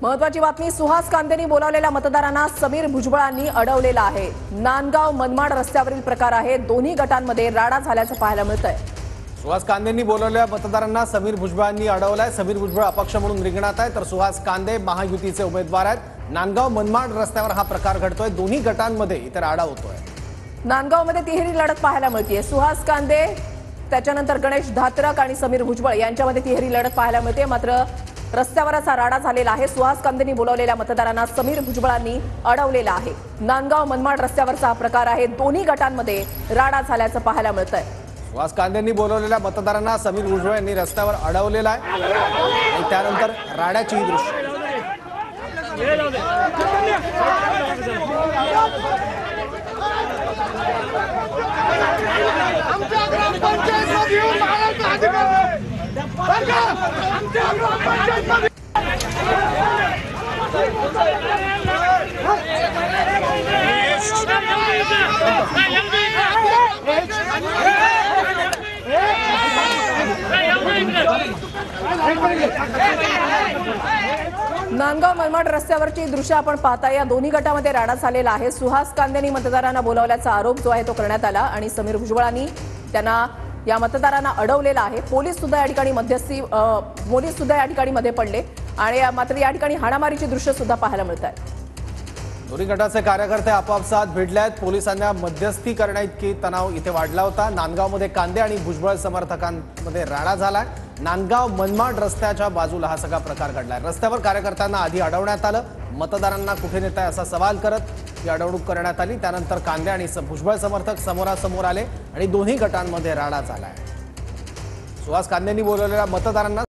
महत्वाची बातमी, सुहास कांदेंनी बोलावलेल्या मतदारांना समीर भुजबळांनी अडवलेला आहे। नांदगाव मनमाड रस्त्यावरील प्रकार आहे। दोन्ही गटांमध्ये राडा झाल्याचं पाहायला मिळतंय। सुहास कांदेंनी बोलावलेल्या मतदारांना समीर भुजबळांनी अडवलाय। समीर भुजबळ अपक्ष म्हणून रिंगणात आहे, तर सुहास कांदे महायुतीचे उमेदवार आहेत। नांदगाव मनमाड रस्त्यावर हा प्रकार घडतोय। दोन्ही गटांमध्ये इथे राडा होतोय। नांदगावमध्ये तिहेरी लढत पाहायला मिळते। सुहास कांदे, त्याच्यानंतर गणेश धात्रक आणि समीर भुजबळ यांच्यामध्ये तिहेरी लढत पाहायला मिळते। मात्र रस्त्यावरचा राडा झालेला आहे। सुहास कांदेंनी बोलावलेल्या मतदारांना समीर भुजबळांनी अडवलेला आहे। नांदगाव मनमाड रस्त्यावरचा हा प्रकार आहे। दोन्ही गटांमध्ये राडा झाल्याचं पाहायला मिळतंय। सुहास कांदेंनी बोलावलेल्या मतदारांना समीर भुजबळ यांनी रस्त्यावर अडवलेला आहे आणि त्यानंतर राड्याची दृश्य। नांदगाव मनमाड रस्त्यावरची दृश्य आपण पाहता। या दोन्ही गटामध्ये राडा झालेला आहे। सुहास कांदेंनी मतदारांना बोलावल्याचा आरोप जो आहे तो करण्यात आला आणि समीर भुजबळांनी त्यांना या मतदारांना अडवलेला आहे। पोलीस सुद्धा या ठिकाणी मध्ये पडले आणि मात्र या ठिकाणी हाणामारीची दृश्य सुद्धा पाहायला मिळतात। दोन्ही गटाचे कार्यकर्ते आपापसात भिडले आहेत। पोलिसांना मध्यस्थी करण्याइतकी तणाव इथे वाढला होता। नांदगावमध्ये कांदे आणि भुजबळ समर्थकांमध्ये राडा झालाय। नांदगाव मनमाड रस्त्याच्या बाजूला हा सगळा प्रकार घडलाय। रस्त्यावर कार्यकर्त्यांना आधी अडवण्यात आलं। मतदारांना कुठे नेताय असा सवाल करत ही अडवणूक करण्यात आली। त्यानंतर कांदे आणि भुजबळ समर्थक समोरासमोर आले आणि दोन्ही गटांमध्ये राडा झालाय। सुहास कांदेंनी बोलवलेल्या मतदारांना